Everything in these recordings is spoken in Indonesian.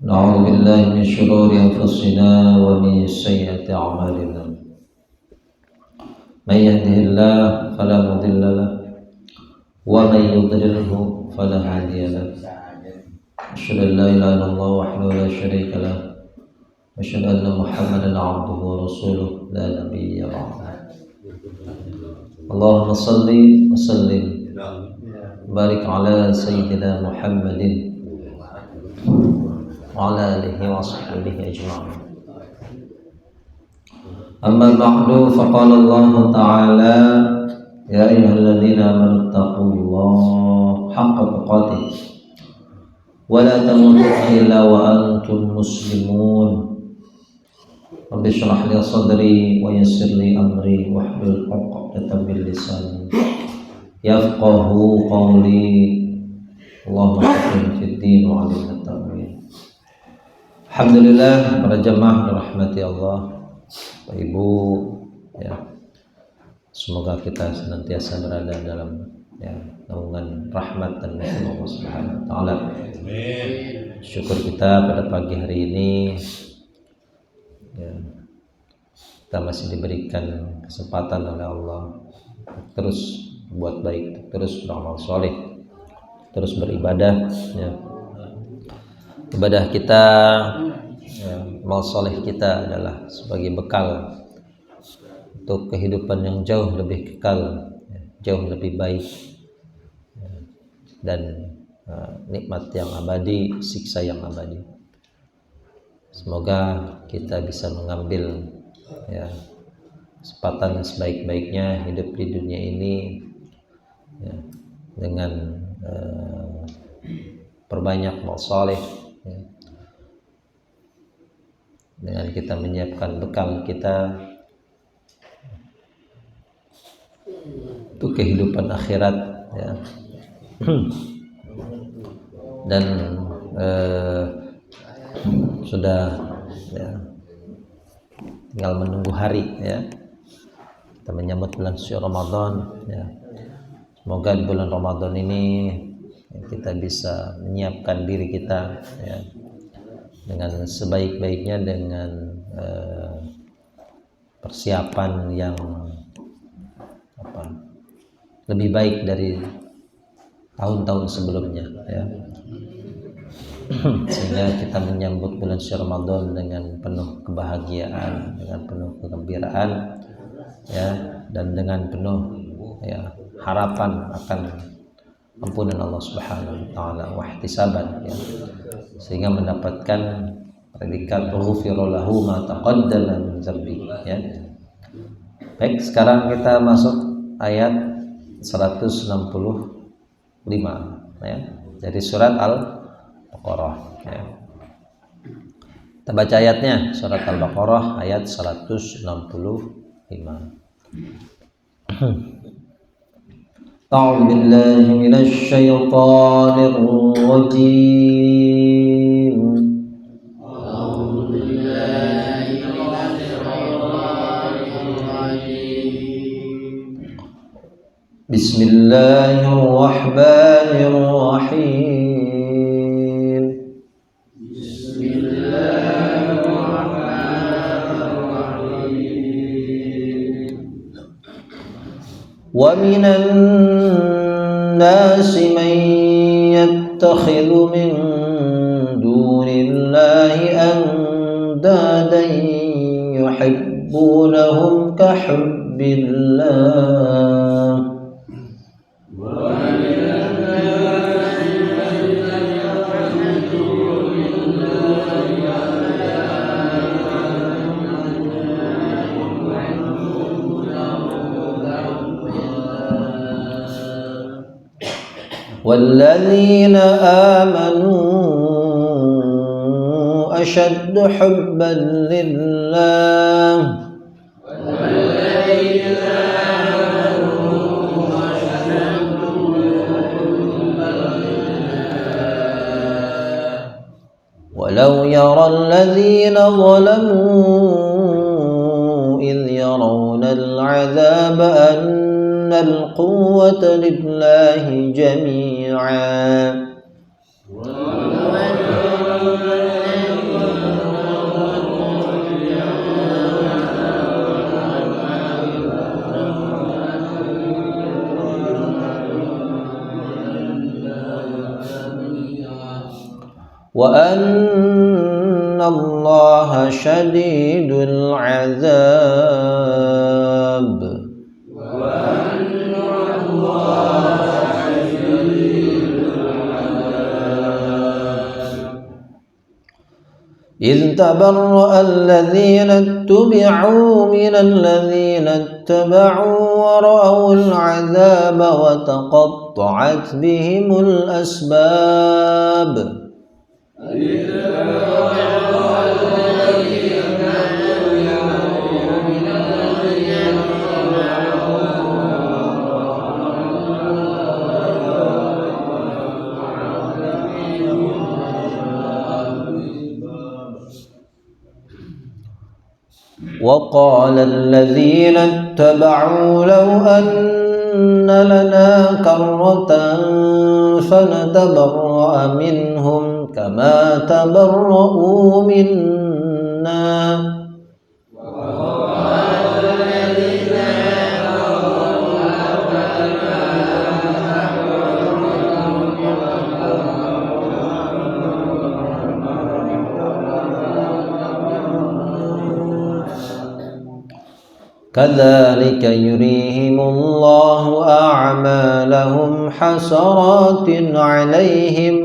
نعوذ بالله من شرور أنفسنا ومن سيئات أعمالنا من يهده الله فلا مضل له ومن يضلله فلا هادي له أشهد أن لا إله إلا الله وحده لا شريك له وأشهد أن محمدا عبده ورسوله لا نبي بعده اللهم صل وسلم بارك على سيدنا محمد وعلى آله وصحبه أجمعين أما بعد فقال الله تعالى يا أيها الذين آمنوا اتقوا الله حق تقاته ولا تموتن إلا وأنتم مسلمون رب اشرح لي صدري ويسر لي أمري واحلل عقدة من لساني يفقه قولي اللهم فقهنا في الدين وعلمنا التأويل. Alhamdulillah, para jemaah dirahmati Allah, Bapak Ibu, ya, semoga kita senantiasa berada dalam naungan rahmat dan rahmat Allah Subhanahu wa taala. Syukur kita pada pagi hari ini, ya, kita masih diberikan kesempatan oleh Allah terus berbuat baik, terus beramal soleh, terus beribadah, ya. Ibadah kita, amal soleh kita adalah sebagai bekal untuk kehidupan yang jauh lebih kekal, jauh lebih baik, dan nikmat yang abadi, siksa yang abadi. Semoga kita bisa mengambil kesempatan sebaik-baiknya hidup di dunia ini, dengan perbanyak amal soleh, dengan kita menyiapkan bekal kita untuk kehidupan akhirat, ya. Dan sudah, ya, tinggal menunggu hari, ya, kita menyambut bulan suci Ramadan, ya. Semoga di bulan Ramadan ini kita bisa menyiapkan diri kita, ya, dengan sebaik-baiknya, dengan persiapan yang lebih baik dari tahun-tahun sebelumnya, ya. Sehingga kita menyambut bulan suci Ramadan dengan penuh kebahagiaan, dengan penuh kegembiraan, ya, dan dengan penuh, ya, harapan akan ampunan Allah Subhanahu wa taala wa ihtisaban, ya, sehingga mendapatkan predikat ghufira lahu ma taqaddama min dzambi, ya. Baik, sekarang kita masuk ayat 165, ya, dari surat Al-Baqarah, ya. Kita baca ayatnya, surat Al-Baqarah ayat 165. أعوذ بالله من الشيطان الرجيم بسم الله الرحمن الرحيم ومن الناس من يتخذ من دون الله أندادا يحبونهم كحب الله والذين آمنوا أشد حبا لله ولو يرى الذين ظلموا إذ يرون العذاب أن القوة لله جميعا wa anna Allaha syadidul azab. إذ تبرأ الذين اتبعوا من الذين اتبعوا ورأوا العذاب وتقطعت بهم الأسباب. وقال الذين اتبعوا لو أن لنا كرة فنتبرأ منهم كما تبرؤوا منا. كذلك يريهم الله أعمالهم حسرات عليهم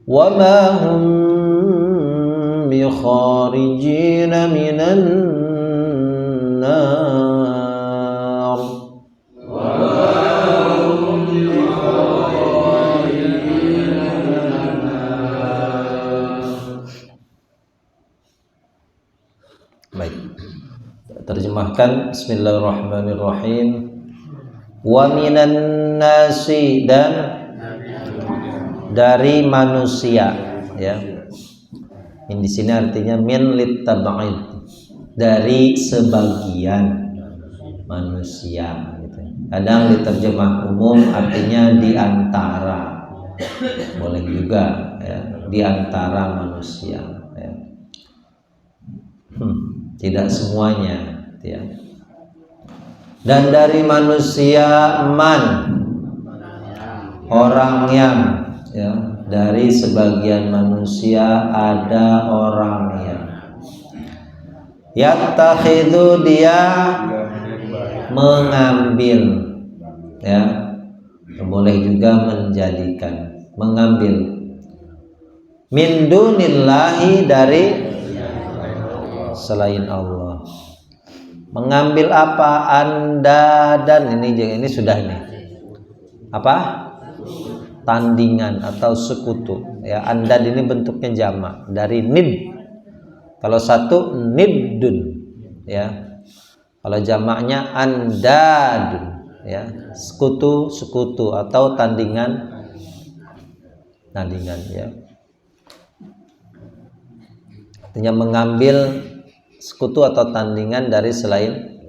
وما هم بخارجين من النار. Terjemahkan. Bismillahirrahmanirrahim. Wa minan nasi, dan dari manusia, ya. Ini di sini artinya min litab'id, dari sebagian manusia gitu. Kadang diterjemah umum artinya di antara. Boleh juga, ya, di antara manusia, ya. Tidak semuanya, ya. Dan dari manusia man, orang yang, ya, dari sebagian manusia ada orang yang yattakhidhu, dia mengambil, ya, boleh juga menjadikan, mengambil, min dunillahi, dari selain Allah. Mengambil apa? Anda, dan ini sudah nih. Apa? Tandingan atau sekutu, ya. Andad ini bentuknya jamak dari nid. Kalau satu niddun, ya. Kalau jamaknya andadun, ya. Sekutu atau tandingan, ya. Artinya mengambil sekutu atau tandingan dari selain,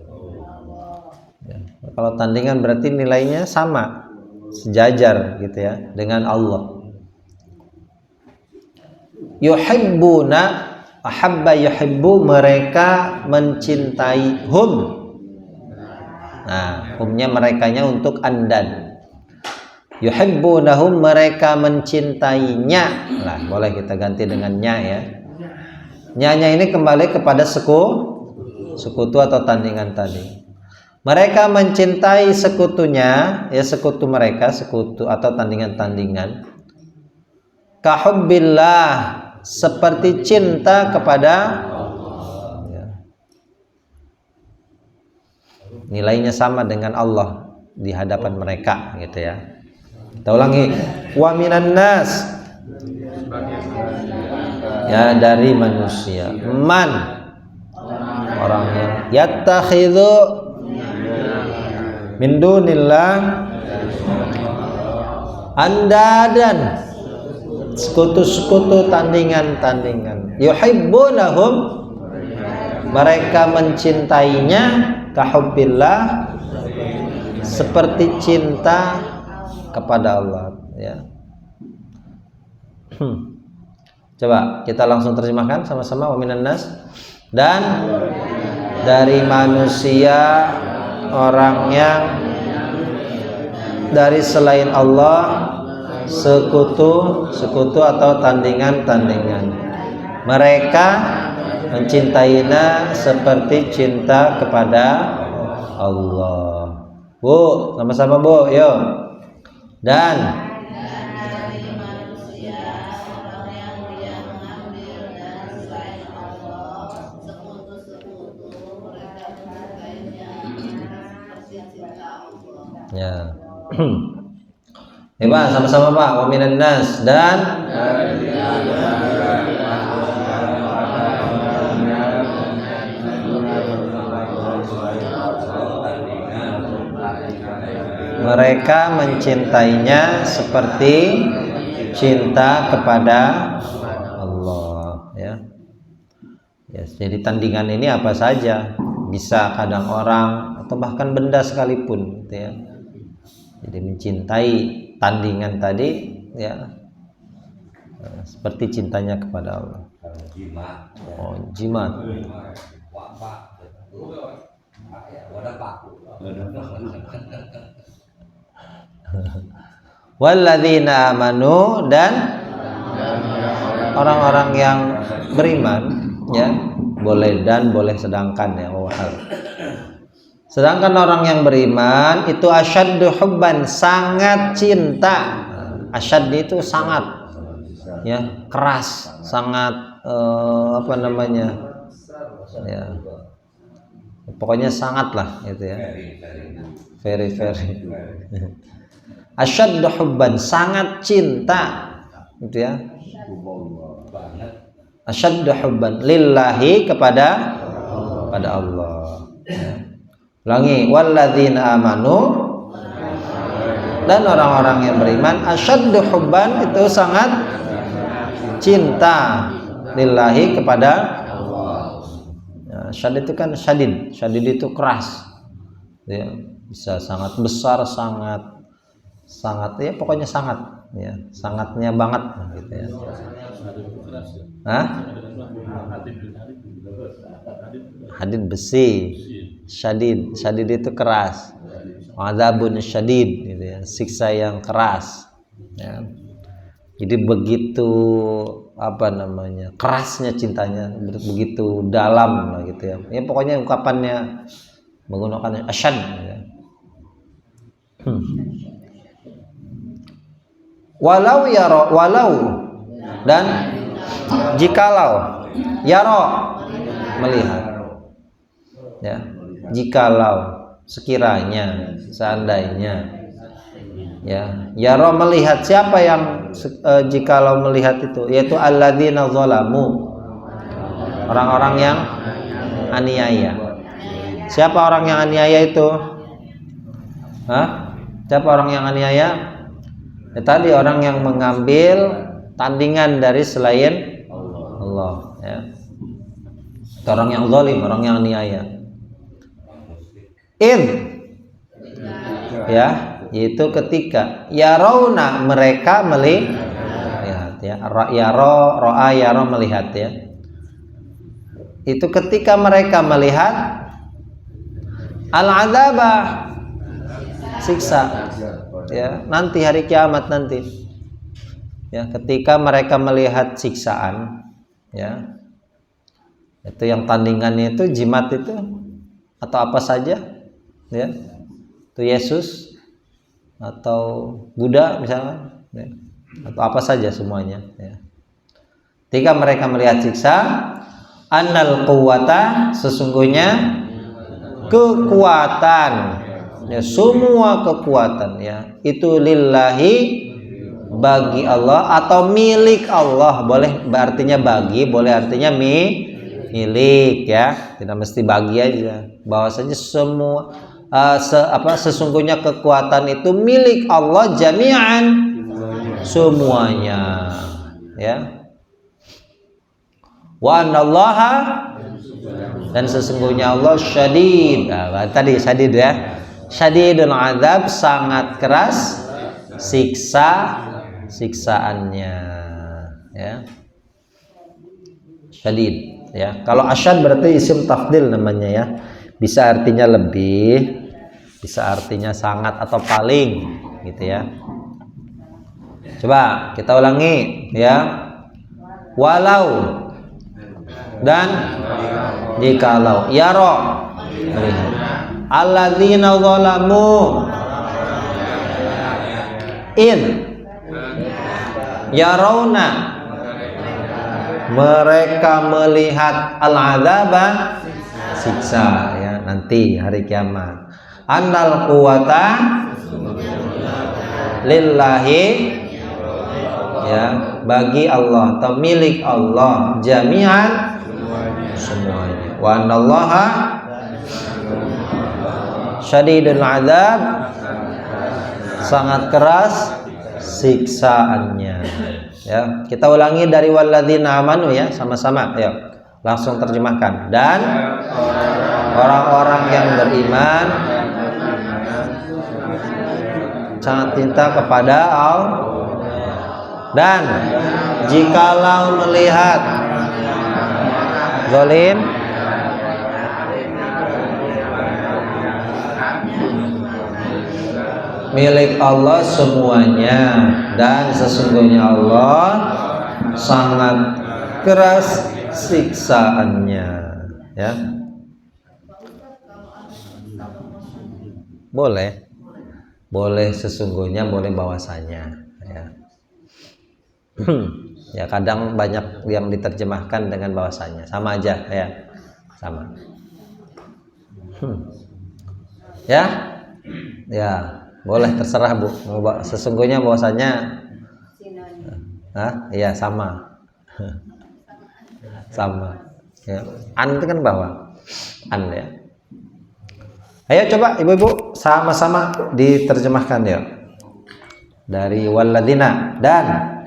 ya. Kalau tandingan berarti nilainya sama, sejajar gitu, ya, dengan Allah. Yuhibbuna, ahabba yuhibbu, mereka mencintai, hum. Nah, humnya merekanya untuk andad. Yuhibbunahum, mereka mencintainya. Nah, boleh kita ganti dengan nya, ya. Nyanya ini kembali kepada sekutu atau tandingan tadi. Mereka mencintai sekutunya, ya, sekutu mereka, sekutu atau tandingan-tandingan. Kahubbillah, seperti cinta kepada Allah, ya. Nilainya sama dengan Allah di hadapan mereka, gitu, ya. Kita ulangi. Wa minan nas, ya, dari manusia, man, orang yang yattakhidhu min dunillah andadan, sekutu-sekutu, tandingan-tandingan. Yuhibbunahum, mereka mencintainya, kahubbillah, seperti cinta kepada Allah, ya. Coba kita langsung terjemahkan sama-sama. Wa minan nas, dan dari manusia orang yang dari selain Allah sekutu atau tandingan. Mereka mencintainya seperti cinta kepada Allah. Bu, sama-sama Bu, yuk. Dan ya. Pak, sama-sama Pak. Wa minan nas, dan mereka mencintainya seperti cinta kepada Allah, ya. Yes, jadi tandingan ini apa saja, bisa kadang orang atau bahkan benda sekalipun, gitu ya. Jadi mencintai tandingan tadi, ya, seperti cintanya kepada Allah. Oh, jimat. Walladzina amanu, dan orang-orang yang beriman, ya, boleh dan boleh sedangkan, ya. Sedangkan orang yang beriman itu asyaddu hubban, sangat cinta. Asyad itu sangat, ya, keras, sangat apa namanya, ya, pokoknya sangat lah, gitu ya. Very asyaddu hubban, sangat cinta, gitu ya. Asyaddu hubban lillahi, kepada Allah, ya. Ulangi, walladzina amanu, dan orang-orang yang beriman asyaddu hubban, itu sangat cinta, lillahi, kepada ya, syadid itu kan syadid itu keras, ya, bisa sangat besar, sangat ya, pokoknya sangat, ya, sangatnya banget, gitu ya. Hah? Hadid besi, syadid itu keras, azabun syadid, gitu ya, siksa yang keras, ya. Jadi begitu apa namanya, kerasnya cintanya, begitu dalam, gitu ya. Ya pokoknya ungkapannya menggunakan asyad, ya. Walau dan jikalau, melihat, ya, jikalau, sekiranya, seandainya, ya, melihat, siapa yang jikalau melihat itu, yaitu alladzina zalamu, orang-orang yang aniaya. Siapa orang yang aniaya itu? Siapa orang yang aniaya? Ya, tadi orang yang mengambil tandingan dari selain Allah, ya. Orang yang zalim, orang yang aniaya. Ya, yaitu ketika yarawna, mereka melihat, ya. Yara melihat, ya. Itu ketika mereka melihat al-adzaba, siksa, ya, nanti hari kiamat nanti, ya, ketika mereka melihat siksaan, ya, itu yang tandingannya itu jimat itu atau apa saja, ya, itu Yesus atau Buddha misalnya, ya, atau apa saja semuanya, ya. Ketika mereka melihat siksa, annal quwwata, sesungguhnya kekuatan, ya, semua kekuatan, ya, itu lillahi, bagi Allah, atau milik Allah. Boleh artinya bagi, boleh artinya milik, ya, tidak mesti bagi aja. Bahwasanya semua sesungguhnya kekuatan itu milik Allah, jami'an, semuanya, ya. Wa anallaha, dan sesungguhnya Allah syadid, tadi syadid, ya, syadidul azab, sangat keras siksaannya, ya, syadid, ya. Kalau asyad berarti isim tafdil namanya ya. Bisa artinya lebih, bisa artinya sangat atau paling gitu ya. Coba kita ulangi ya. Walau dan jikalau. Yaro melihat. Alladzina zalamu in yarawna mereka melihat al-adzaba siksa ya nanti hari kiamat. Annal quwata lillahi ya bagi Allah atau milik Allah jami'an semuanya. Wa anallaha syadidul azab sangat keras siksaannya ya. Kita ulangi dari walladzina amanu ya sama-sama ya. Langsung terjemahkan. Dan orang-orang yang beriman sangat cinta kepada Allah. Dan jikalau melihat zalim milik Allah semuanya, dan sesungguhnya Allah sangat keras siksaannya ya. Boleh sesungguhnya, boleh bahwasanya ya. Ya kadang banyak yang diterjemahkan dengan bahwasanya, sama aja ya, sama ya boleh terserah Bu. Sesungguhnya bahwasanya iya sama sama ya. An itu kan bahwa an ya. Ayo coba ibu-ibu sama-sama diterjemahkan ya. Dari walladzina dan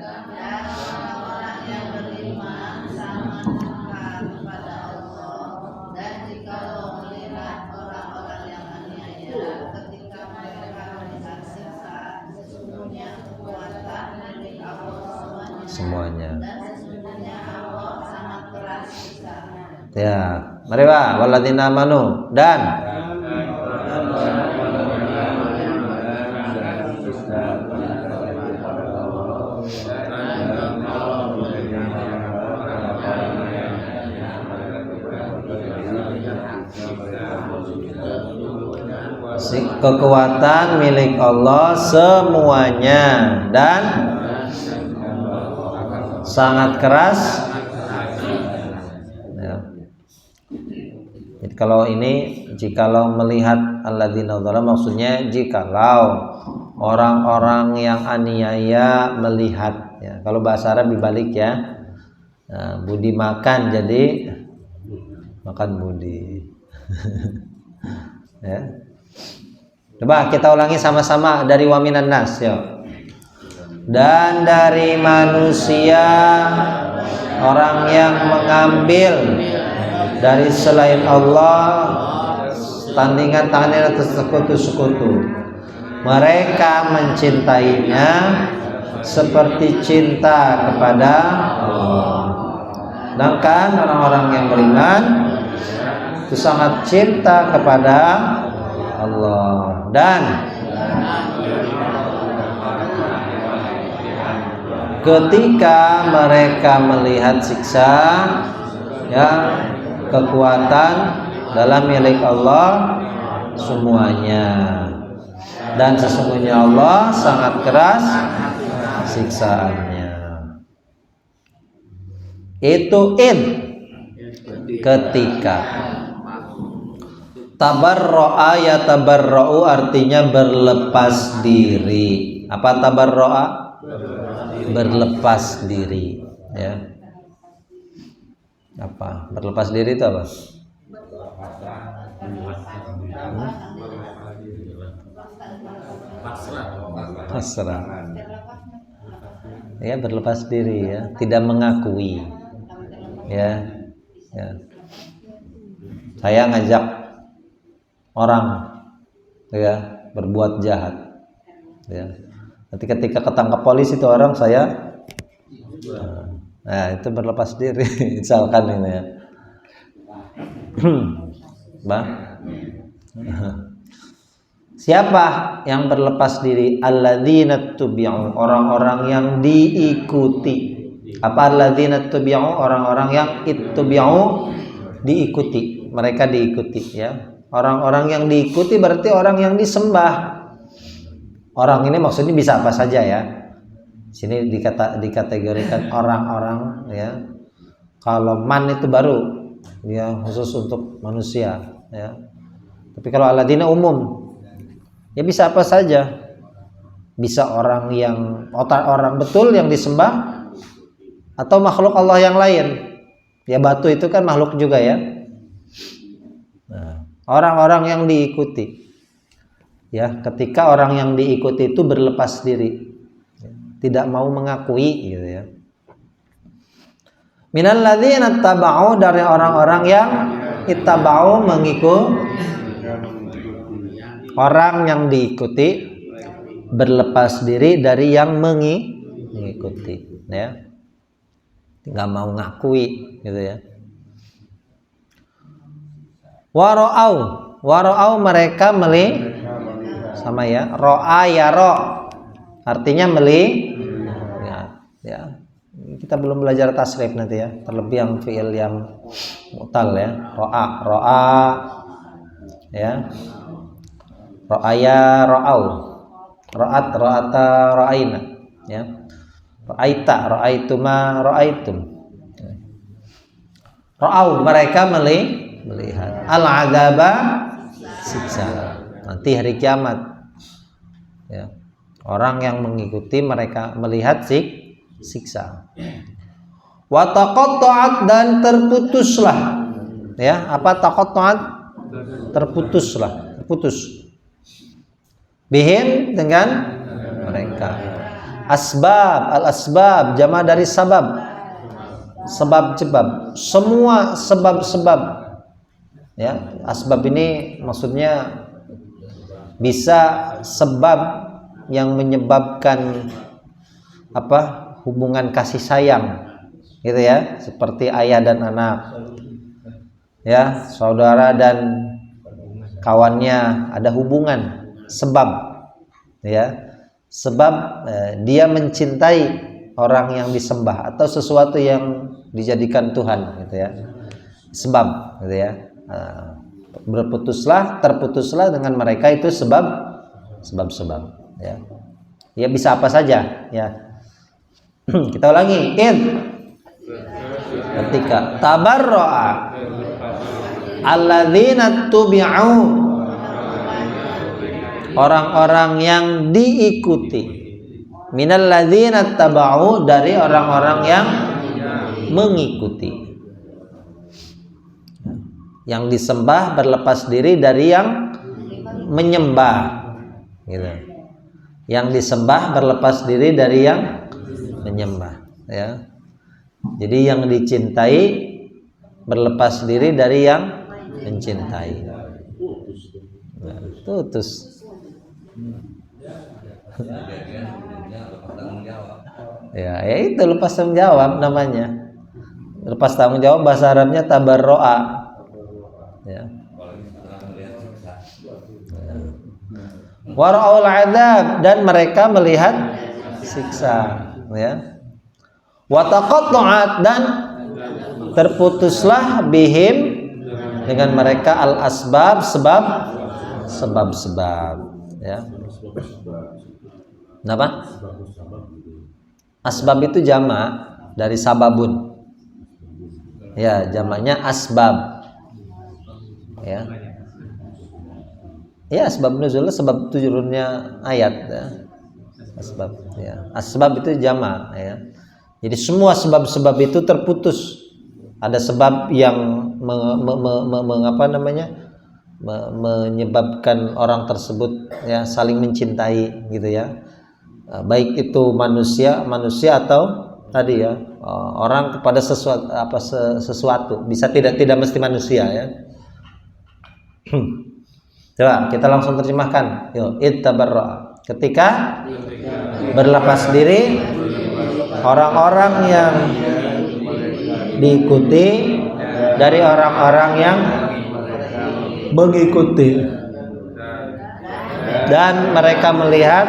semuanya. Ya, mari Pak, walladzina amanu dan kekuatan milik Allah semuanya dan sangat keras ya. Jadi kalau ini jikalau melihat alladzina zalamu maksudnya jikalau orang-orang yang aniaya melihat ya. Kalau bahasa Arab dibalik ya. Nah, budi makan jadi makan budi. Ya. Coba kita ulangi sama-sama dari waminan nas ya. Dan dari manusia orang yang mengambil dari selain Allah tandingan tangan atau sekutu-sekutu, mereka mencintainya seperti cinta kepada Allah. Sedangkan orang-orang yang beriman itu sangat cinta kepada Allah. Dan ketika mereka melihat siksa ya, kekuatan dalam milik Allah semuanya, dan sesungguhnya Allah sangat keras siksaannya. Itu ketika. Tabarro'a ya tabarro'u artinya berlepas diri. Apa tabarro'a? Berlepas diri ya. Apa? Berlepas diri itu apa? Pasrah. Ya, berlepas diri ya, tidak mengakui. Ya. Ya. Saya ngajak orang ya berbuat jahat ya. Nanti ketika ketangkap polisi itu orang saya itu berlepas diri misalkan ini ya. Bah. Siapa yang berlepas diri? Alladzina tubi'u, orang-orang yang diikuti. Apa alladzina tubi'u? Orang-orang yang ittubi'u, diikuti. Mereka diikuti, ya. Orang-orang yang diikuti berarti orang yang disembah. Orang ini maksudnya bisa apa saja, ya. Sini dikategorikan orang-orang, ya. Kalau man itu baru, ya, khusus untuk manusia, ya. Tapi kalau alladzina umum, ya bisa apa saja. Bisa orang yang orang betul yang disembah atau makhluk Allah yang lain. Ya batu itu kan makhluk juga, ya. Nah, orang-orang yang diikuti. Ya, ketika orang yang diikuti itu berlepas diri, tidak mau mengakui, gitu, ya. Minal ladzina taba'u, dari orang-orang yang ittaba'u, mengikuti. Orang yang diikuti berlepas diri dari yang mengikuti, ya. Nggak mau ngakui, gitu, ya. Wara'au mereka sama, ya. Ro'a yaro artinya ya. Kita belum belajar tasrif nanti, ya. Terlebih yang fi'il yang mu'tal, ya. Ro'a ya. Ro'aya ro'au, ro'ata ro'aina, ya. Ro'aituma ro'aitum. Ro'au mereka melihat al-adzaba, siksa nanti hari kiamat, ya. Orang yang mengikuti mereka melihat siksa. Wa taqatta'at, dan terputuslah, ya. Apa taqatta'at? Terputus. Bihim, dengan mereka. Al-asbab jama' dari sebab. Semua sebab-sebab, ya. Asbab ini maksudnya bisa sebab yang menyebabkan hubungan kasih sayang, gitu, ya. Seperti ayah dan anak, ya, saudara dan kawannya ada hubungan. Sebab, ya, sebab dia mencintai orang yang disembah atau sesuatu yang dijadikan Tuhan, gitu, ya. Sebab, gitu, ya. Terputuslah dengan mereka itu sebab, ya. Ya bisa apa saja, ya. Kita ulangi. Ketika tabarra'a alladzina tubi'u, orang-orang yang diikuti, minal ladzina taba'u, dari orang-orang yang mengikuti. Yang disembah berlepas diri dari yang menyembah, gitu. Yang disembah berlepas diri dari yang menyembah, ya. Jadi yang dicintai berlepas diri dari yang mencintai. Putus. Ya itu lepas tanggung jawab namanya. Lepas tanggung jawab bahasa Arabnya tabarro'a, ya. Wara'ul adzab, dan mereka melihat siksa, ya. Wa taqatta'at, dan terputuslah bihim, dengan mereka al-asbab, sebab, ya. Kenapa? Asbab itu jama' dari sababun, ya, jamaknya asbab, ya. Ya, asbab nuzul, sebab turunnya ayat, ya. Asbab, ya. Asbab itu jama', ya. Jadi semua sebab-sebab itu terputus. Ada sebab yang menyebabkan orang tersebut, ya, saling mencintai, gitu, ya. Baik itu manusia atau tadi, ya, orang kepada sesuatu. Bisa tidak mesti manusia, ya. Coba kita langsung terjemahkan. Yuk, ittabarra. Ketika berlepas diri orang-orang yang diikuti dari orang-orang yang mengikuti, dan mereka melihat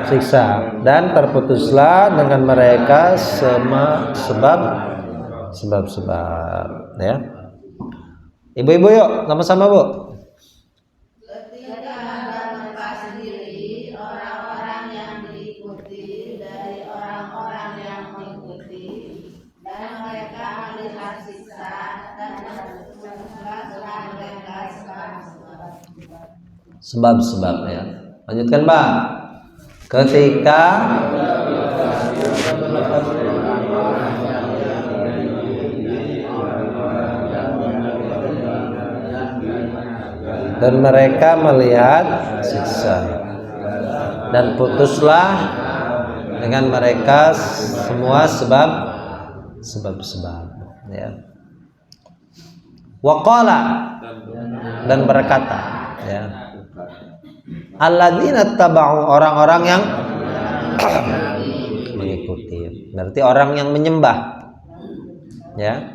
siksa, dan terputuslah dengan mereka semua sebab ya. Ibu-ibu yuk sama-sama Bu. Ketika melepas diri orang-orang yang diikuti dari orang-orang yang mengikuti, dan mereka melihat siksa, dan terputuslah mereka sebab ya. Lanjutkan Pak. Ketika dan mereka melihat siksa, dan putuslah dengan mereka semua sebab ya. Waqala, dan berkata ya, alladzina taba'u, orang-orang yang mengikuti, berarti orang yang menyembah ya.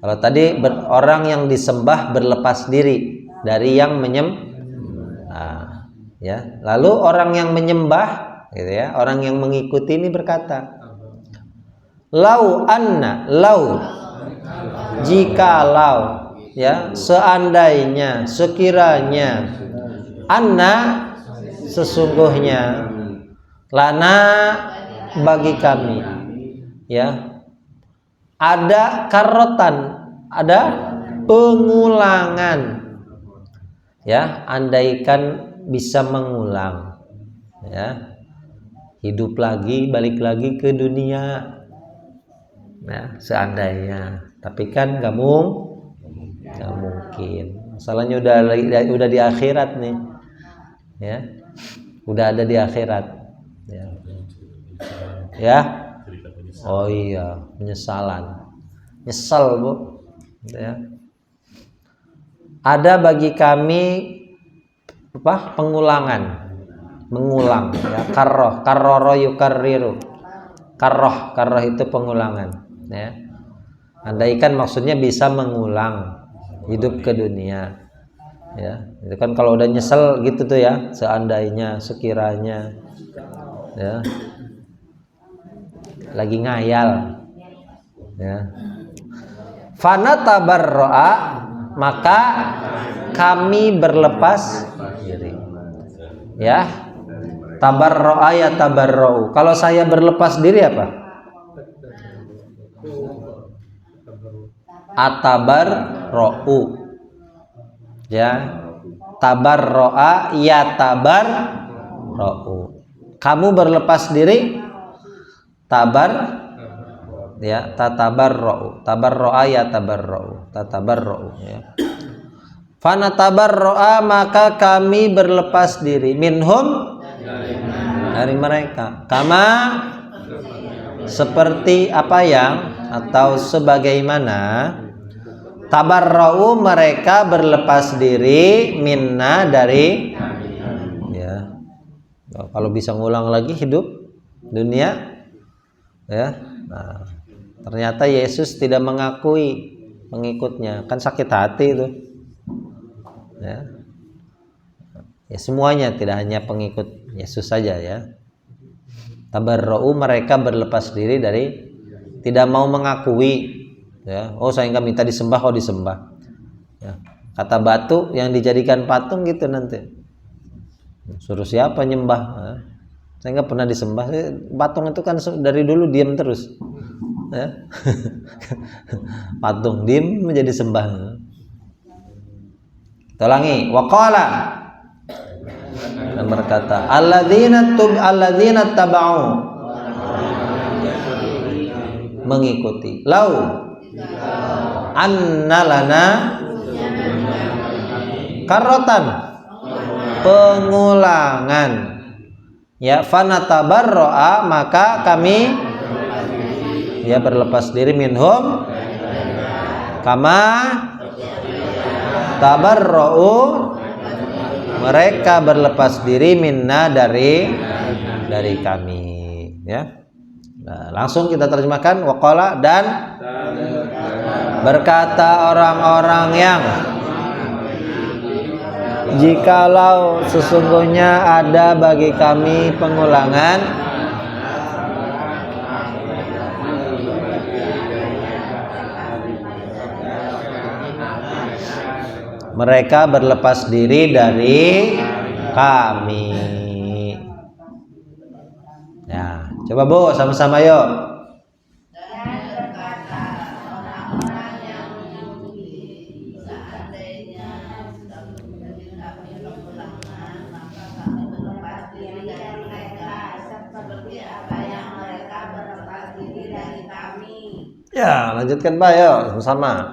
Kalau tadi orang yang disembah berlepas diri dari yang menyembah ya. Lalu orang yang menyembah gitu ya, orang yang mengikuti ini berkata, lau jikalau ya, seandainya, sekiranya, anna sesungguhnya, lana bagi kami ya, ada karotan, ada pengulangan ya, andaikan bisa mengulang ya, hidup lagi, balik lagi ke dunia ya, seandainya. Tapi kan nggak mungkin, masalahnya udah di akhirat nih ya, udah ada di akhirat ya. Oh iya, nyesal Bu ya. Ada bagi kami mengulang ya, karroro yukarriru, karroh itu pengulangan ya. Andaikan maksudnya bisa mengulang hidup ke dunia ya. Itu kan kalau udah nyesel gitu tuh ya, seandainya, sekiranya ya, lagi ngayal ya. Fana tabarro'a, maka kami berlepas diri ya. Tabarro'a ya tabarro'u, kalau saya berlepas diri apa? Atabarro'u ya. Tabarro'a ya tabarro'u, kamu berlepas diri, tabar ya, tatabarro'u, tabarro'a ya tatabarro'u ya. Fana tabarro'a, maka kami berlepas diri, minhum, dari mereka, kama, seperti apa yang, atau sebagaimana, tabarro'u, mereka berlepas diri, minna, dari ya. Kalau bisa ngulang lagi hidup dunia ya. Nah, ternyata Yesus tidak mengakui pengikutnya, kan sakit hati itu ya. Ya semuanya, tidak hanya pengikut Yesus saja ya. Tabarro'u, mereka berlepas diri dari, tidak mau mengakui ya. Oh saya nggak minta disembah, kok disembah ya. Kata batu yang dijadikan patung gitu, nanti suruh siapa nyembah ya. Saya nggak pernah disembah, patung itu kan dari dulu diam terus ya. Patung diam menjadi sembah. Ulangi, waqala, dan berkata, alladzina taba'u, mengikuti, lau anna lana karotan, pengulangan ya, fanatabarro'a, maka kami ya berlepas diri, minhum, kama tabarro'u, mereka berlepas diri, minna, dari kami ya. Nah, langsung kita terjemahkan, waqala, dan berkata orang-orang yang jikalau sesungguhnya ada bagi kami pengulangan, mereka berlepas diri dari kami. Ya, coba Bu, sama-sama yuk. Dan berkata orang-orang yang menyembunyi, seandainya sudah menjadi kami pengulangan, maka kami berlepas diri dari mereka, seperti apa yang mereka berlepas diri dari kami. Ya, lanjutkan Pak, yuk, sama-sama.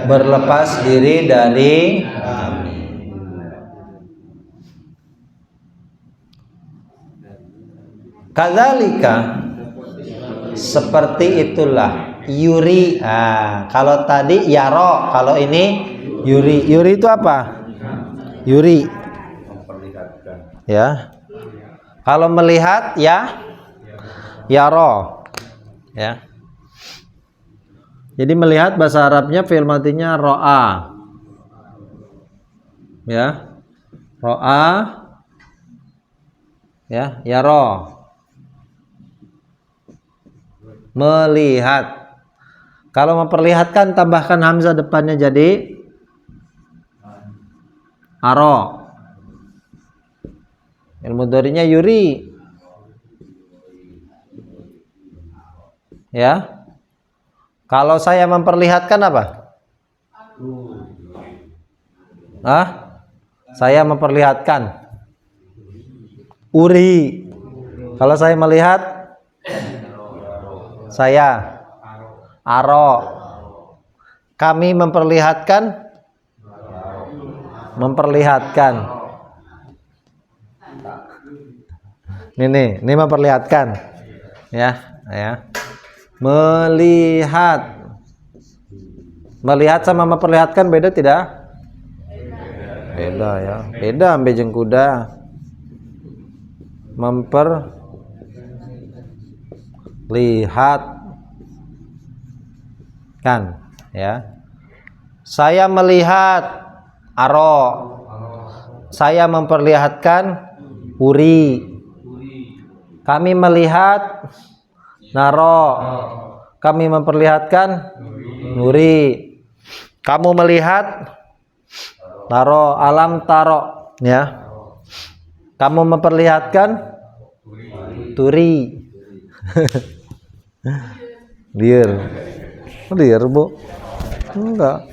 Berlepas diri dari kami. Kadzalika, seperti itulah yuri. Kalau tadi yaro, kalau ini yuri. Yuri itu apa? Yuri. Ya. Kalau melihat ya yaro. Ya. Jadi melihat bahasa Arabnya fi'il madinya ro'a. Ya. Ro'a. Ya, yaro. Melihat. Kalau memperlihatkan tambahkan hamzah depannya jadi aro. Ilmu mudhari'nya yuri. Ya. Kalau saya memperlihatkan apa? Saya memperlihatkan uri. Kalau saya melihat, saya aro. Kami memperlihatkan, ini memperlihatkan, ya. Melihat sama memperlihatkan beda tidak? Beda ya. Beda ambe jeung kuda. Memperlihat kan, ya. Saya melihat aro. Saya memperlihatkan uri. Kami melihat naro. Kami memperlihatkan nuri. Kamu melihat naro. Alam taro, ya. Kamu memperlihatkan turi. Liar Bu? Enggak.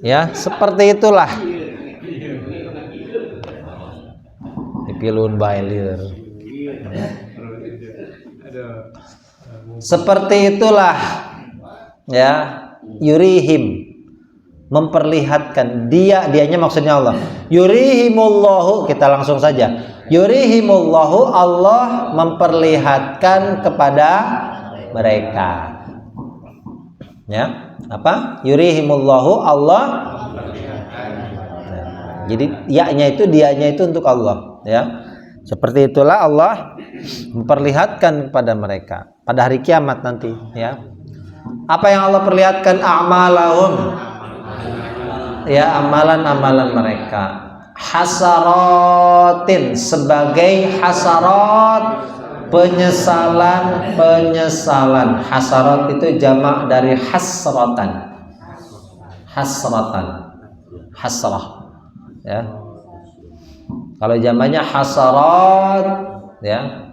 Ya, seperti itulah. Dipilun bailir. Seperti itulah, ya, yurihim, memperlihatkan. Dianya maksudnya Allah. Yurihimullahu, kita langsung saja. Yurihimullahu, Allah memperlihatkan kepada mereka. Ya, apa? Yurihimullahu, Allah. Jadi dianya itu untuk Allah, ya. Seperti itulah Allah memperlihatkan kepada mereka pada hari kiamat nanti, ya. Apa yang Allah perlihatkan? A'malahum, ya, amalan-amalan mereka. Hasaratin, sebagai hasarat, penyesalan. Hasarat itu jamak dari hasratan. Hasrah, ya. Kalau jamaknya hasarat, ya,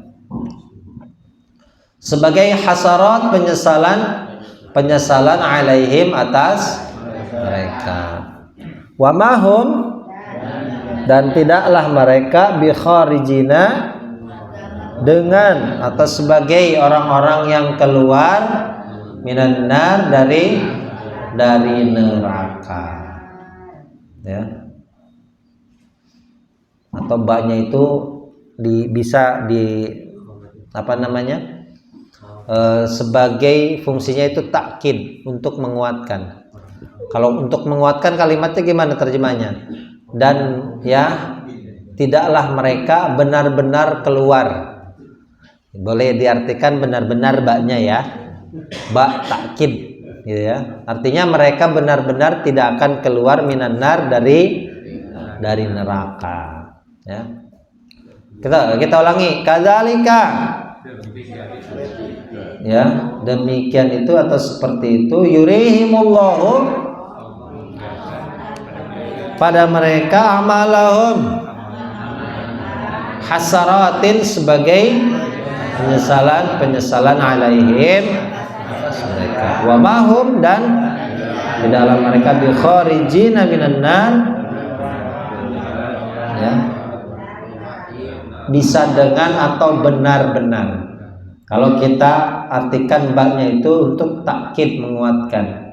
sebagai hasarat, penyesalan alaihim, atas mereka. Wa mahum, dan tidaklah mereka bi kharijina, dengan atau sebagai orang-orang yang keluar minan nar, dari neraka, ya. Atau baknya itu bisa apa namanya? Sebagai fungsinya itu takkid, untuk menguatkan. Kalau untuk menguatkan kalimatnya gimana terjemahnya? Dan ya, tidaklah mereka benar-benar keluar. Boleh diartikan benar-benar baknya ya, bak takkid gitu ya. Artinya mereka benar-benar tidak akan keluar minan nar, dari neraka ya. Kita ulangi, kadzalika ya, demikian itu atau seperti itu, yurihimullahu, pada mereka amalahum, hasaratin, sebagai penyesalan alaihim, mereka, wa mahum, dan di dalam mereka bi kharijina minan nar ya, bisa dengan atau benar-benar. Kalau kita artikan baknya itu untuk takkid, menguatkan.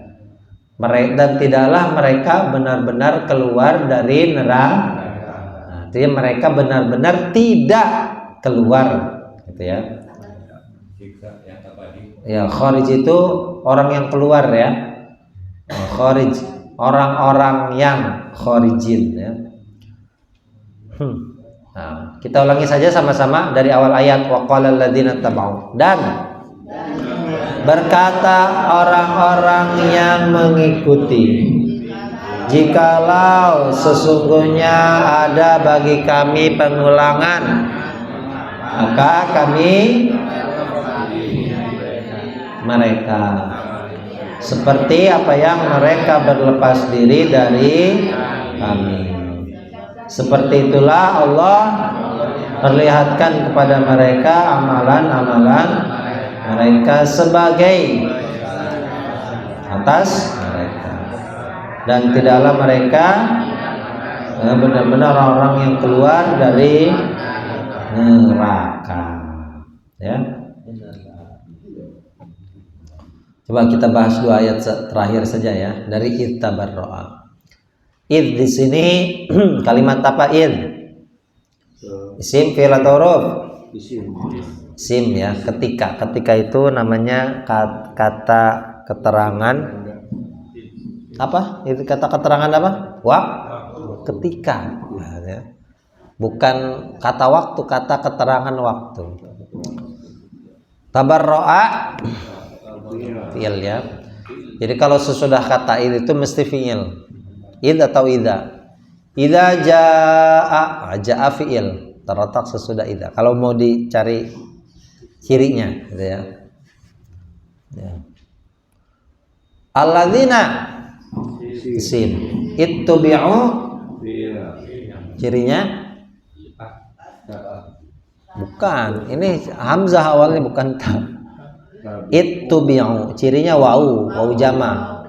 Dan tidaklah mereka benar-benar keluar dari neraka. Artinya mereka benar-benar tidak keluar, gitu ya. Ya, kharij itu orang yang keluar ya. Kharij, orang-orang yang kharijin ya. Nah, kita ulangi saja sama-sama dari awal ayat, wa qala alladziina tabau, dan berkata orang-orang yang mengikuti, jikalau sesungguhnya ada bagi kami pengulangan, maka kami mereka seperti apa yang mereka berlepas diri dari kami. Seperti itulah Allah perlihatkan kepada mereka amalan-amalan mereka sebagai atas mereka, dan tidaklah mereka benar-benar orang yang keluar dari neraka ya. Coba kita bahas 2 ayat terakhir saja ya, dari id tabarro'a. Id di sini kalimat apa? Id isim, fi'il atau huruf? Isim ya. Ketika itu namanya kata keterangan apa? Itu kata keterangan apa? Ketika ya. Bukan kata waktu, kata keterangan waktu. Tabarro'a fi'il ya. Jadi kalau sesudah kata id itu mesti fi'il. Id atau idza. Idza jaa fi'il, terletak sesudah idza. Kalau mau dicari cirinya gitu ya. Alladzina isim, ittubi'u cirinya bukan, ini hamzah awalnya bukan ta. Ittubi'u cirinya wau jama.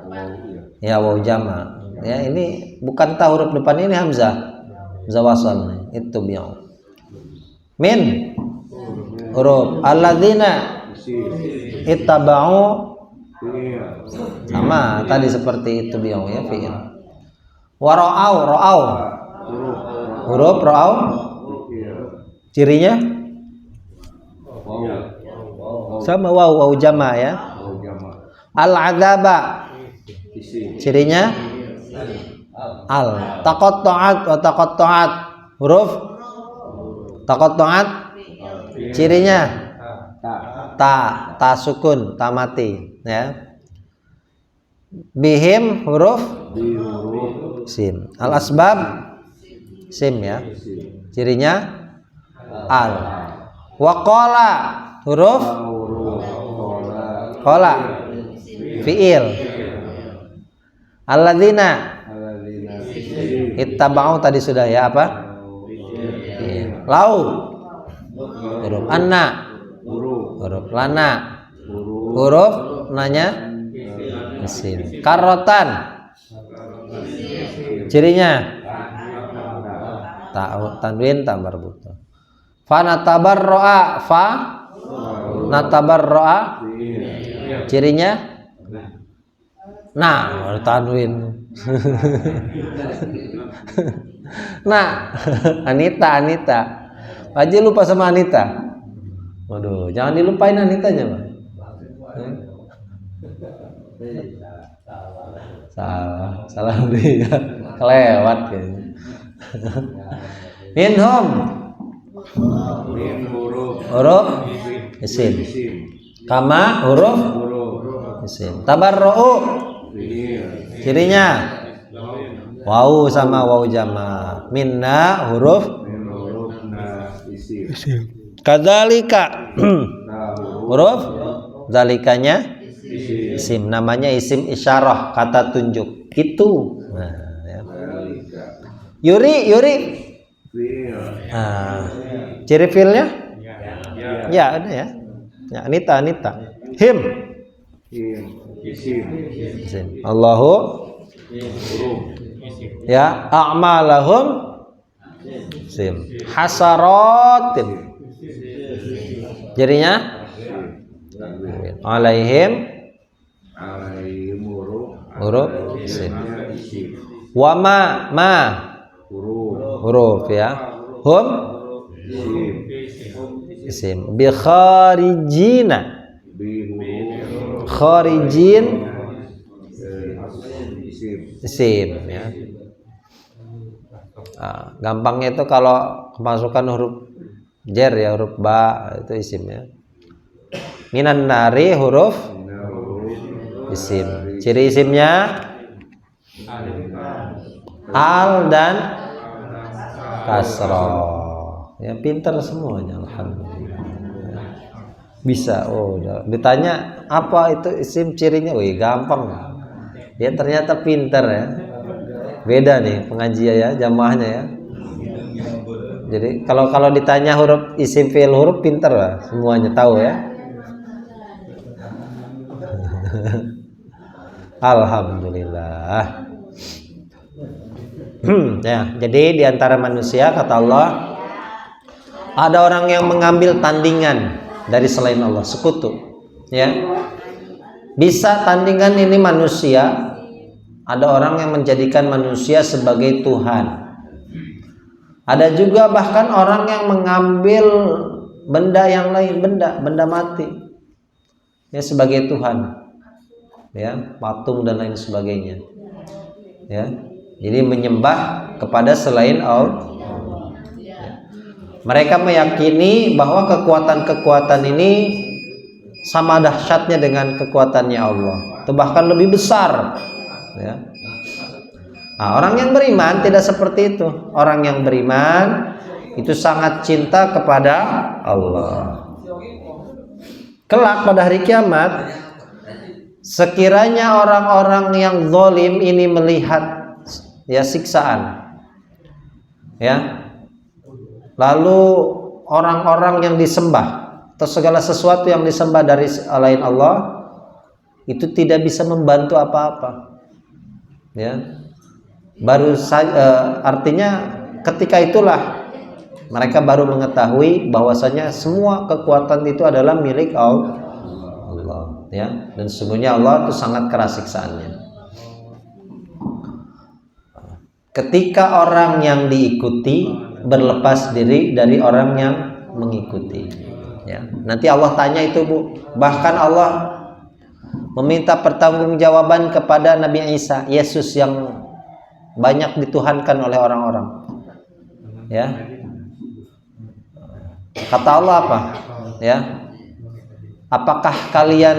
Ya, wau jama. Ya, ini bukan ta, huruf depan ini hamzah wasal. Ittubi'u. Min huruf, alladzina ittaba'u sama tadi seperti ittubi'u ya, fi'il. Wa ra'au huruf ra'au cirinya sama wau jama ya. Al-adzaba cirinya al. Taqatta'at huruf taqatta'at cirinya ta sukun, ta mati ya. Bihim huruf sim. Al asbab sim ya, cirinya al. Wa qala huruf qala fi'il. Alladzina ittaba'u tadi sudah ya, apa? Lau huruf anna, huruf lana, huruf nanya isim. Karotan cirinya tanwin ta marbuta. Fa natabarro'a, fa natabarro'a cirinya nah tanwin. Nah, Anita aja lupa sama Anita. Waduh, jangan dilupain Anitanya, Pak. Salah dia. Kelewat kayaknya. Minhum huruf isim. Kama huruf isim. Tabarra'u cirinya wawu sama wawu jama. Minna huruf isim. Kadzalika huruf zalikanya isim, namanya isim isyarah, kata tunjuk. Itu. Nah, ya. Yuri. Ciri fiilnya? Ya, ada ya. Ya, Anita. Him. Isim. Allahu. Ya, a'malahum. Isim. Hasaratin. Jadinya alaihim huruf isim. Wama huruf ya. Hum isim. Bi kharijina kharijin isim ya. Gampangnya itu kalau kemasukan huruf jer ya, huruf ba itu isim ya. Minan nari huruf isim. Ciri isimnya al dan kasroh. Ya, pintar semuanya, alhamdulillah. Bisa. Oh, udah. Ditanya apa itu isim, cirinya, wih gampang. Dia ternyata pintar ya. Beda nih pengajian ya, jamaahnya ya. Jadi kalau ditanya huruf isim fi'il huruf, pintar lah, semuanya tahu ya. Alhamdulillah. Ya, jadi diantara manusia kata Allah ada orang yang mengambil tandingan dari selain Allah, sekutu. Ya, bisa tandingan ini manusia. Ada orang yang menjadikan manusia sebagai Tuhan. Ada juga bahkan orang yang mengambil benda yang lain, benda mati, ya sebagai Tuhan. Ya, patung dan lain sebagainya. Ya, jadi menyembah kepada selain Allah. Ya. Mereka meyakini bahwa kekuatan-kekuatan ini sama dahsyatnya dengan kekuatannya Allah, atau bahkan lebih besar. Ya. Nah, orang yang beriman tidak seperti itu. Orang yang beriman itu sangat cinta kepada Allah. Kelak pada hari kiamat, sekiranya orang-orang yang zalim ini melihat ya siksaan, ya, lalu orang-orang yang disembah atau segala sesuatu yang disembah dari selain Allah itu tidak bisa membantu apa-apa, ya, baru saja artinya ketika itulah mereka baru mengetahui bahwasanya semua kekuatan itu adalah milik Allah, ya, dan sesungguhnya Allah itu sangat keras siksaannya. Ketika orang yang diikuti berlepas diri dari orang yang mengikuti, ya, nanti Allah tanya itu, Bu. Bahkan Allah meminta pertanggungjawaban kepada Nabi Isa, Yesus yang banyak dituhankan oleh orang-orang. Ya. Kata Allah apa? Ya. Apakah kalian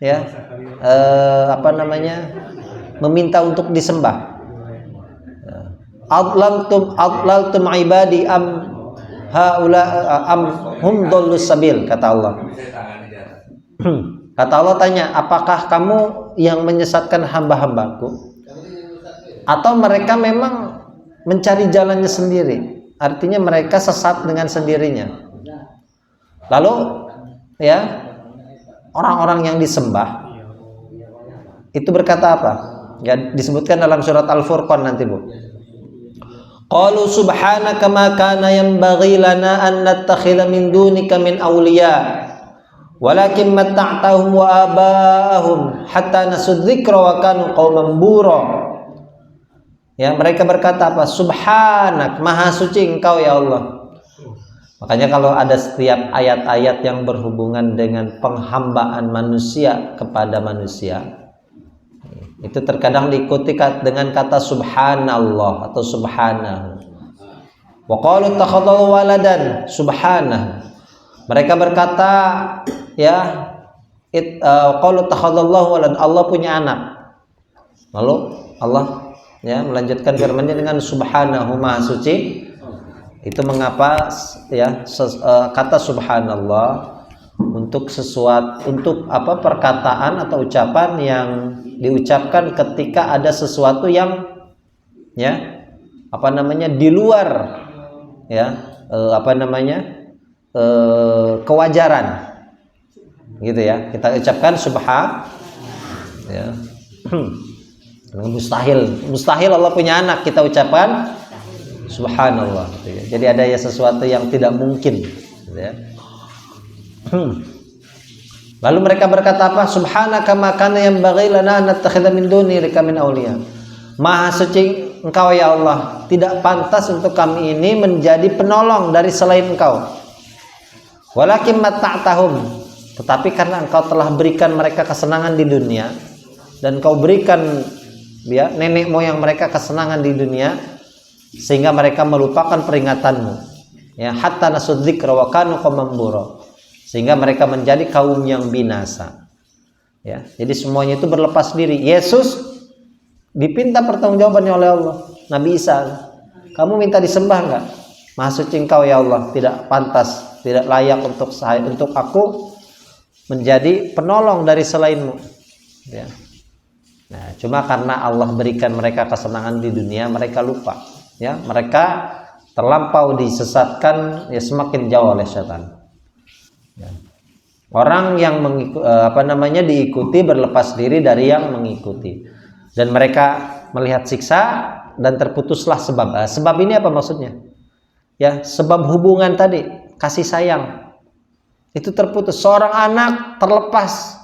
ya meminta untuk disembah? Adlaltum ibadi am haula am hum dhallus sabil, kata Allah. Kata Allah tanya, apakah kamu yang menyesatkan hamba-hambaku atau mereka memang mencari jalannya sendiri? Artinya mereka sesat dengan sendirinya. Lalu ya, orang-orang yang disembah itu berkata apa? Ya, disebutkan dalam surat Al-Furqan nanti, Bu. Qalu subhanaka ma kana yanbaghi lana an nattakhidha min dunika min awliya walakin matta'tahum wa aba'ahum hatta nasudzikra wa kanu qauman bura. Ya, mereka berkata apa? Subhanak, maha suci engkau ya Allah. Makanya kalau ada setiap ayat-ayat yang berhubungan dengan penghambaan manusia kepada manusia, itu terkadang diikuti dengan kata subhanallah atau subhanahu. Wa qalu takhadallahu waladan subhanahu. Mereka berkata, ya, qalu takhadallahu walad, Allah punya anak. Lalu Allah ya melanjutkan firman-Nya dengan subhanahu, maha suci. Itu mengapa ya kata subhanallah untuk sesuatu, untuk apa, perkataan atau ucapan yang diucapkan ketika ada sesuatu yang ya apa namanya di luar ya kewajaran, gitu ya, kita ucapkan subhan ya. Mustahil Allah punya anak, kita ucapkan subhanallah, gitu ya. Jadi ada ya sesuatu yang tidak mungkin, gitu ya. Lalu mereka berkata apa? Subhanaka ma kana yanbaghi lana an nattakhidha min dunika min awliya. Maha suci Engkau ya Allah, tidak pantas untuk kami ini menjadi penolong dari selain Engkau. Walakin matta'tahum, tetapi karena Engkau telah berikan mereka kesenangan di dunia, dan Engkau berikan ya nenek moyang mereka kesenangan di dunia, sehingga mereka melupakan peringatanmu, ya, hatta nasudzikra wa kanu qauman bura, sehingga mereka menjadi kaum yang binasa, ya. Jadi semuanya itu berlepas diri. Yesus dipinta pertanggungjawabannya oleh Allah. Nabi Isa, kamu minta disembah enggak? Maha suci Engkau ya Allah, tidak pantas, tidak layak untuk aku menjadi penolong dari selainmu, ya. Nah, cuma karena Allah berikan mereka kesenangan di dunia, mereka lupa. Ya, mereka terlampau disesatkan, ya, semakin jauh oleh setan. Ya. Orang yang diikuti berlepas diri dari yang mengikuti, dan mereka melihat siksa dan terputuslah sebab. Sebab ini apa maksudnya? Ya, sebab hubungan tadi, kasih sayang itu terputus. Seorang anak terlepas,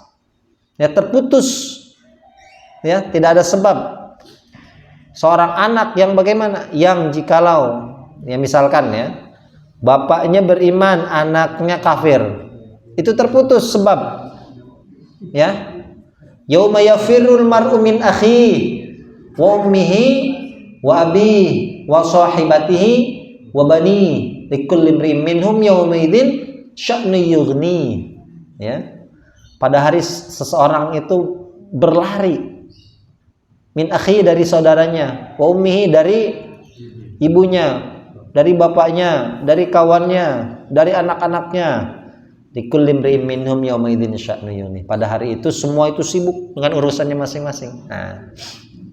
ya, terputus, ya, tidak ada sebab. Seorang anak yang bagaimana? Yang jikalau ya misalkan ya bapaknya beriman, anaknya kafir, itu terputus sebab, ya. Yauma yafirrul mar'u min akhihi wa ummihi wa abihi wa sahibatihi wa bani likulli imrin minhum yawma idzin sya'nu yughni, ya. Pada hari seseorang itu berlari, min akhi dari saudaranya, wa ummihi dari ibunya, dari bapaknya, dari kawannya, dari anak-anaknya. Likulli imri'in minhum yawma idzin sya'nu yughni. Pada hari itu semua itu sibuk dengan urusannya masing-masing. Nah,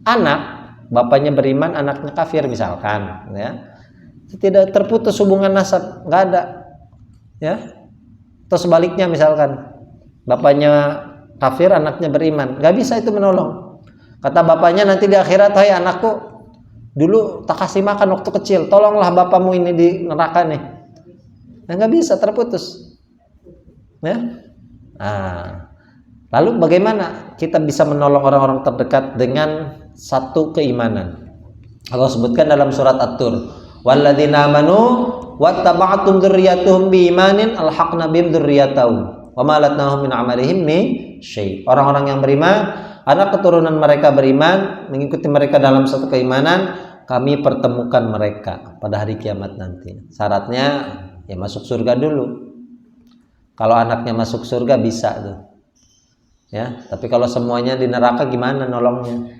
anak, bapaknya beriman, anaknya kafir misalkan, ya. Tidak terputus hubungan nasab, enggak ada. Ya. Atau sebaliknya misalkan, bapaknya kafir, anaknya beriman, enggak bisa itu menolong. Kata bapaknya nanti di akhirat, hai anakku, dulu tak kasih makan waktu kecil, tolonglah bapakmu ini di neraka nih. Nah, nggak bisa, terputus. Ya. Nah, lalu bagaimana kita bisa menolong orang-orang terdekat dengan satu keimanan? Allah sebutkan dalam surat At-Tur, walladzina amanu wattaba'atum dzurriyyatuhum biimanin alhaqna bihim dzurriyyatahum wa ma latnahum min amalihim min syai'. Orang-orang yang beriman, anak keturunan mereka beriman, mengikuti mereka dalam satu keimanan, kami pertemukan mereka pada hari kiamat nanti. Syaratnya ya masuk surga dulu. Kalau anaknya masuk surga bisa tuh, ya. Tapi kalau semuanya di neraka gimana nolongnya?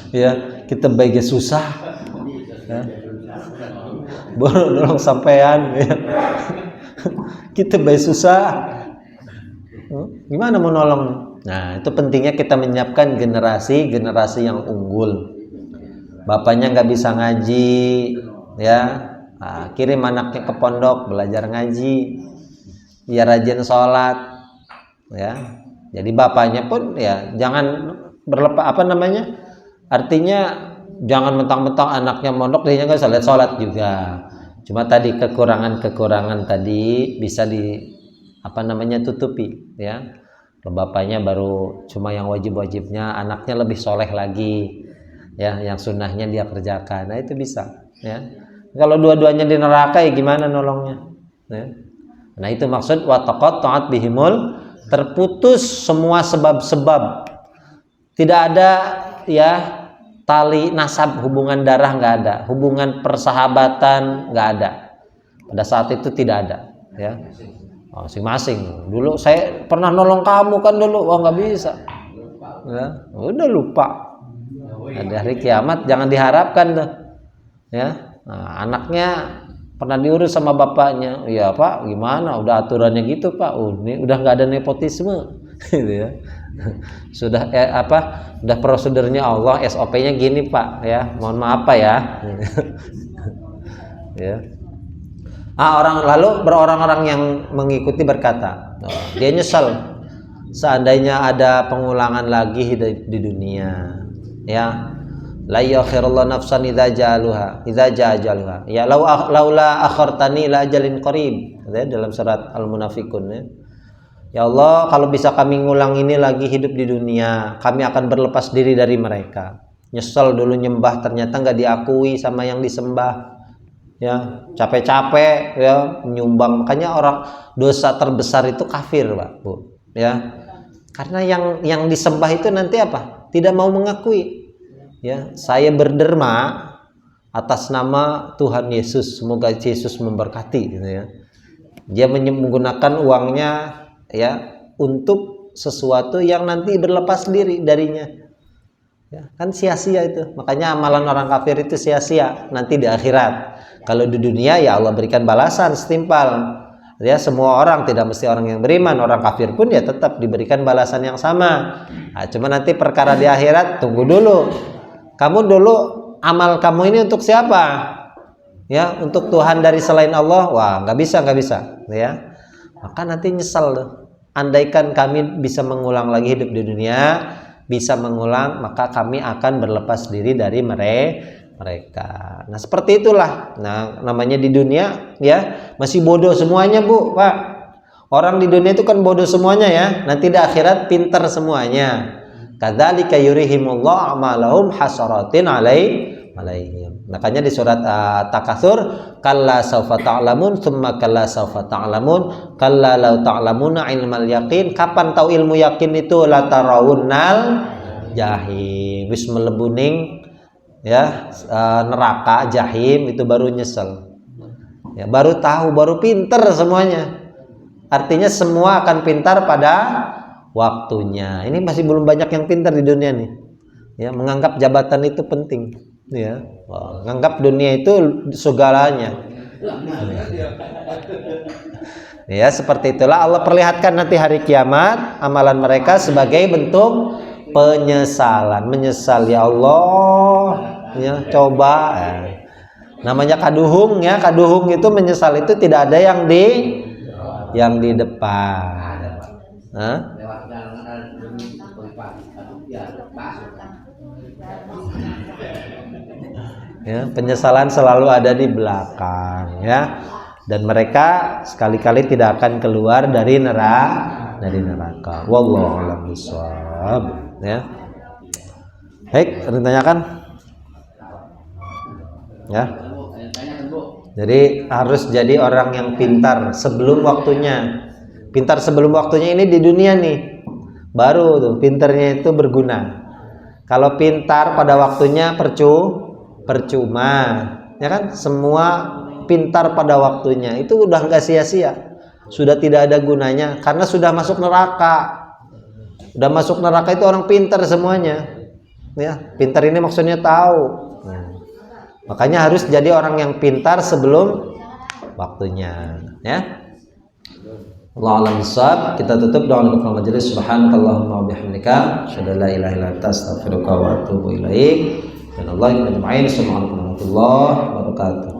Ya, kita baiknya susah, ya. Baru nolong sampean, ya. Kita baik susah. Gimana mau nolong? Nah, itu pentingnya kita menyiapkan generasi yang unggul. Bapaknya nggak bisa ngaji, ya, nah, kirim anaknya ke pondok belajar ngaji, biar rajin sholat, ya. Jadi bapaknya pun ya jangan artinya jangan mentang-mentang anaknya mondok dia nggak sholat juga. Cuma tadi kekurangan tadi bisa tutupi, ya. Bapaknya baru cuma yang wajib-wajibnya, anaknya lebih soleh lagi, ya, yang sunnahnya dia kerjakan. Nah, itu bisa, ya. Kalau dua-duanya di neraka ya gimana nolongnya? Ya. Nah itu maksud wa taqatta'at bihimul, terputus semua sebab-sebab. Tidak ada ya tali nasab, hubungan darah nggak ada, hubungan persahabatan nggak ada. Pada saat itu tidak ada, ya. Masing-masing. Dulu saya pernah nolong kamu kan dulu, nggak bisa. Ya, udah lupa. Ada hari kiamat jangan diharapkan tuh. Ya, nah, anaknya pernah diurus sama bapaknya, iya Pak, gimana? Udah aturannya gitu Pak. Ini udah nggak ada nepotisme, gitu ya. Sudah udah prosedurnya Allah, SOP-nya gini Pak, ya. Mohon maaf Pak ya. Ya. Orang-orang yang mengikuti berkata, dia nyesal seandainya ada pengulangan lagi di dunia, ya. La yakhirullahu nafsan idza ja'aluha ya laula akhartani la ajalin qarib, ya, dalam surat Al-Munafiqun, ya. Ya Allah, kalau bisa kami ngulang ini lagi hidup di dunia, kami akan berlepas diri dari mereka. Nyesel dulu nyembah ternyata nggak diakui sama yang disembah, ya. Capek-capek ya nyumbang, makanya orang dosa terbesar itu kafir Pak Bu, ya. Karena yang disembah itu nanti apa? Tidak mau mengakui. Ya, saya berderma atas nama Tuhan Yesus, semoga Yesus memberkati, gitu ya. Dia menggunakan uangnya ya untuk sesuatu yang nanti berlepas diri darinya. Ya, kan sia-sia itu. Makanya amalan orang kafir itu sia-sia nanti di akhirat. Kalau di dunia ya Allah berikan balasan setimpal. Ya, semua orang, tidak mesti orang yang beriman, orang kafir pun ya tetap diberikan balasan yang sama. Nah, cuma nanti perkara di akhirat tunggu dulu. Kamu dulu amal kamu ini untuk siapa? Ya, untuk Tuhan dari selain Allah. Wah, nggak bisa, ya. Maka nanti nyesal tuh. Andaikan kami bisa mengulang lagi hidup di dunia, bisa mengulang, maka kami akan berlepas diri dari mereka. Nah, seperti itulah. Nah, namanya di dunia ya masih bodoh semuanya, Bu, Pak. Orang di dunia itu kan bodoh semuanya ya. Nanti di akhirat pintar semuanya. Kadzalika yurihimullahu a'malahum hasaratin alaihim. Makanya di surat At-Takatsur, kalla saufa ta'lamun tsumma kalla saufa ta'lamun kalla law ta'lamuna ilmal yaqin. Kapan tahu ilmu yakin itu? La tarawunnal jahim. Wis melebuning ya neraka jahim, itu baru nyesel. Ya, baru tahu, baru pinter semuanya. Artinya semua akan pintar pada waktunya. Ini masih belum banyak yang pintar di dunia nih. Ya, menganggap jabatan itu penting, ya. Menganggap dunia itu segalanya. Ya, seperti itulah Allah perlihatkan nanti hari kiamat amalan mereka sebagai bentuk penyesalan. Menyesal, ya Allah, ya coba. Namanya kaduhung, ya. Kaduhung itu menyesal itu tidak ada yang di depan. Hah? Ya, penyesalan selalu ada di belakang, ya. Dan mereka sekali-kali tidak akan keluar dari neraka. Wallahu a'lam bishawab, ya. Baik, ada yang tanyakan? Ya. Jadi harus jadi orang yang pintar sebelum waktunya. Pintar sebelum waktunya ini di dunia nih. Baru tuh pintarnya itu berguna. Kalau pintar pada waktunya percuma, ya kan? Semua pintar pada waktunya itu udah nggak sia-sia, sudah tidak ada gunanya karena sudah masuk neraka. Udah masuk neraka itu orang pintar semuanya, ya. Pintar ini maksudnya tahu. Makanya harus jadi orang yang pintar sebelum waktunya, ya. Allah alam bisawab. Kita tutup doa untuk majelis. Subhanakallahumma wa bihamdika asyhadu an la ilaha illa anta astaghfiruka wa atubu ilaik. Dan Allah ajma'in. Assalamualaikum warahmatullahi wabarakatuh.